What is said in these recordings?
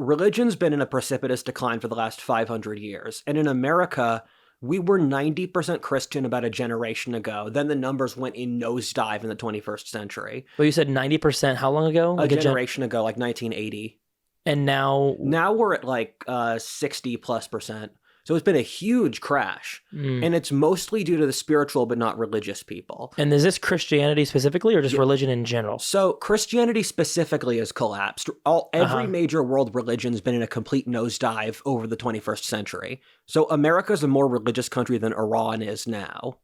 religion's been in a precipitous decline for the last 500 years. And in America, we were 90% Christian about a generation ago. Then the numbers went in nosedive in the 21st century. Well, you said 90% how long ago? Like a generation ago, like 1980. And now? Now we're at like 60+%. So it's been a huge crash. And it's mostly due to the spiritual but not religious people. And is this Christianity specifically or just religion in general? So Christianity specifically has collapsed. Every major world religion's been in a complete nosedive over the 21st century. So America's a more religious country than Iran is now.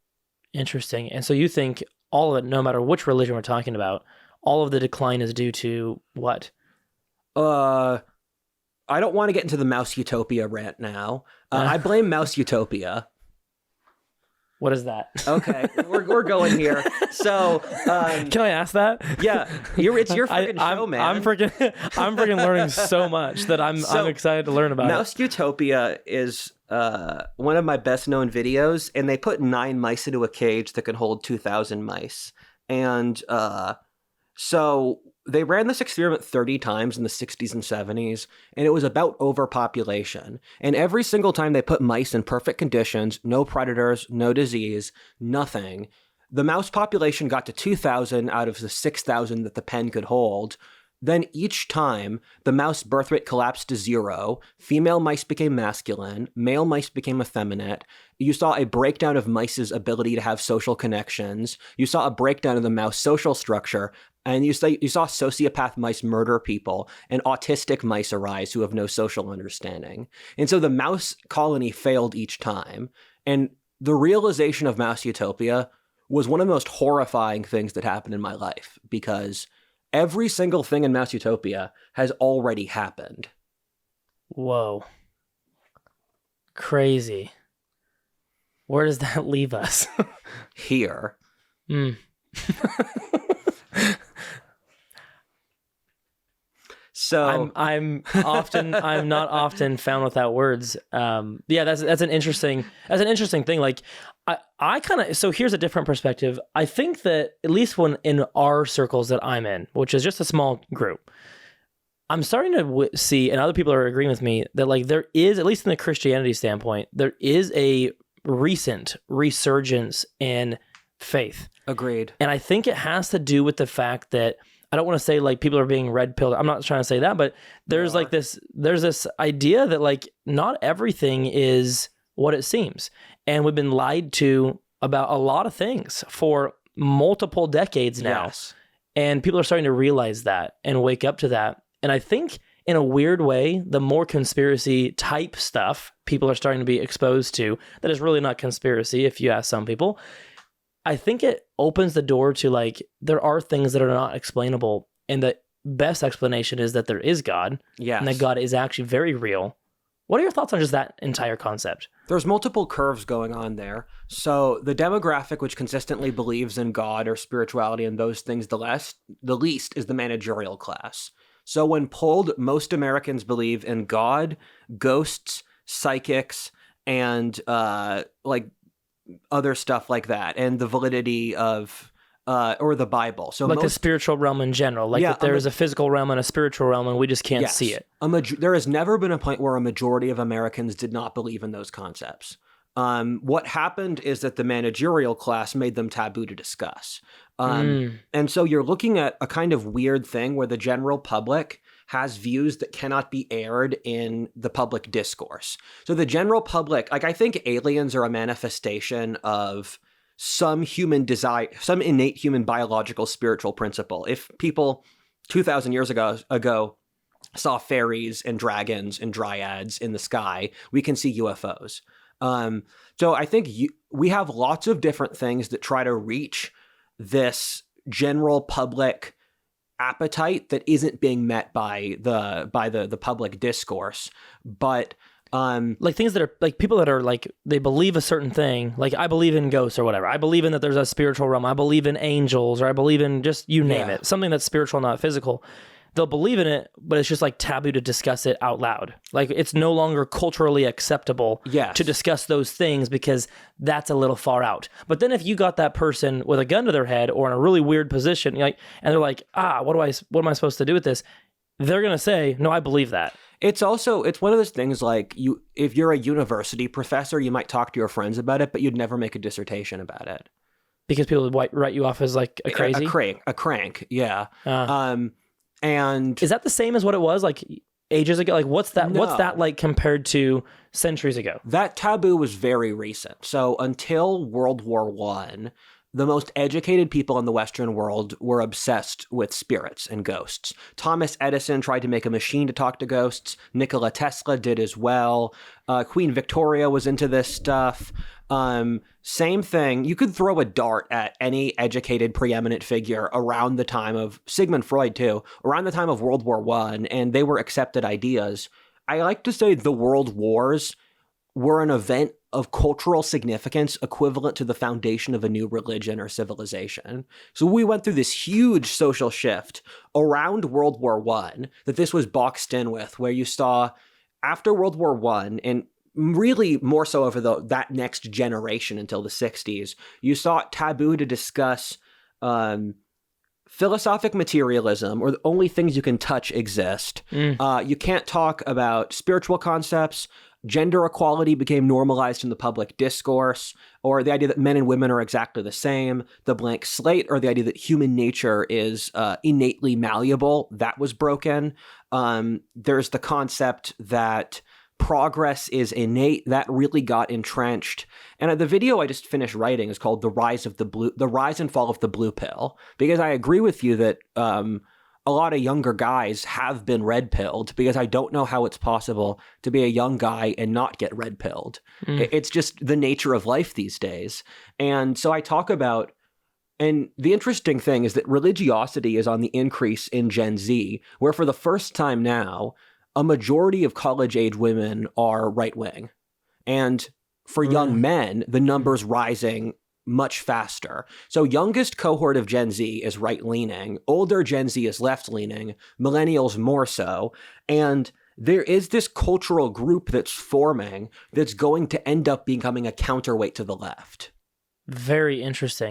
Interesting. And so you think all of it, no matter which religion we're talking about, all of the decline is due to what? I don't want to get into the Mouseutopia rant now. I blame Mouseutopia. What is that? Okay, we're going here. So, can I ask that? Yeah, it's your freaking show, man. I'm freaking learning so much that I'm excited to learn about. Mouseutopia is one of my best known videos, and they put 9 mice into a cage that can hold 2,000 mice, and so they ran this experiment 30 times in the 60s and 70s, and it was about overpopulation. And every single time they put mice in perfect conditions, no predators, no disease, nothing, the mouse population got to 2,000 out of the 6,000 that the pen could hold. Then each time, the mouse birth rate collapsed to 0, female mice became masculine, male mice became effeminate, you saw a breakdown of mice's ability to have social connections, you saw a breakdown of the mouse social structure, and you saw sociopath mice murder people, and autistic mice arise who have no social understanding. And so the mouse colony failed each time, and the realization of Mouseutopia was one of the most horrifying things that happened in my life, because every single thing in Mouseutopia has already happened. Whoa. Crazy. Where does that leave us? Here. So I'm not often found without words. Yeah, that's an interesting thing. Like I kind of, so here's a different perspective. I think that at least when in our circles that I'm in, which is just a small group, I'm starting to see, and other people are agreeing with me, that like there is, at least in the Christianity standpoint, there is a recent resurgence in faith. Agreed. And I think it has to do with the fact that, I don't want to say like people are being red pilled. I'm not trying to say that, but there's this idea that like not everything is what it seems. And we've been lied to about a lot of things for multiple decades now. Yes. And people are starting to realize that and wake up to that. And I think in a weird way, the more conspiracy type stuff people are starting to be exposed to, that is really not conspiracy if you ask some people, I think it opens the door to like, there are things that are not explainable. And the best explanation is that there is God. Yes. And that God is actually very real. What are your thoughts on just that entire concept? There's multiple curves going on there. So the demographic which consistently believes in God or spirituality and those things the least is the managerial class. So when polled, most Americans believe in God, ghosts, psychics, and like other stuff like that, and the validity of or the Bible. So like the spiritual realm in general, like that there is a physical realm and a spiritual realm, and we just can't see it. There has never been a point where a majority of Americans did not believe in those concepts. What happened is that the managerial class made them taboo to discuss. And so you're looking at a kind of weird thing where the general public has views that cannot be aired in the public discourse. So the general public, like I think aliens are a manifestation of some human desire, some innate human biological spiritual principle. If people 2,000 years ago saw fairies and dragons and dryads in the sky, we can see UFOs. So I think we have lots of different things that try to reach this general public appetite that isn't being met by the public discourse, but like things that are like people that are like they believe a certain thing, like I believe in ghosts or whatever, I believe in that there's a spiritual realm, I believe in angels, or I believe in just you name it, something that's spiritual, not physical. They'll believe in it, but it's just like taboo to discuss it out loud. Like it's no longer culturally acceptable to discuss those things because that's a little far out. But then if you got that person with a gun to their head or in a really weird position, like, and they're like, what am I supposed to do with this? They're going to say, no, I believe that. It's also, it's one of those things like if you're a university professor, you might talk to your friends about it, but you'd never make a dissertation about it. Because people would write you off as like a crazy? A crank, yeah. And is that the same as what it was like ages ago? Like what's that like compared to centuries ago? That taboo was very recent. So until World War I, the most educated people in the Western world were obsessed with spirits and ghosts. Thomas Edison tried to make a machine to talk to ghosts. Nikola Tesla did as well. Queen Victoria was into this stuff. Same thing. You could throw a dart at any educated, preeminent figure around the time of Sigmund Freud, too, around the time of World War I, and they were accepted ideas. I like to say the world wars were an event of cultural significance equivalent to the foundation of a new religion or civilization. So we went through this huge social shift around World War I that this was boxed in with, where you saw after World War I, and really more so over that next generation until the 60s, you saw it taboo to discuss philosophic materialism, or the only things you can touch exist. You can't talk about spiritual concepts. Gender equality became normalized in the public discourse, or the idea that men and women are exactly the same. The blank slate, or the idea that human nature is innately malleable, that was broken. There's the concept that progress is innate, that really got entrenched. And the video I just finished writing is called "The Rise and Fall of the Blue Pill," because I agree with you that a lot of younger guys have been red pilled, because I don't know how it's possible to be a young guy and not get red pilled. It's just the nature of life these days. And so I talk about, and the interesting thing is that religiosity is on the increase in Gen Z, where for the first time now, a majority of college-age women are right-wing. And for young men, the number's rising much faster. So youngest cohort of Gen Z is right-leaning, older Gen Z is left-leaning, millennials more so, and there is this cultural group that's forming that's going to end up becoming a counterweight to the left. Very interesting.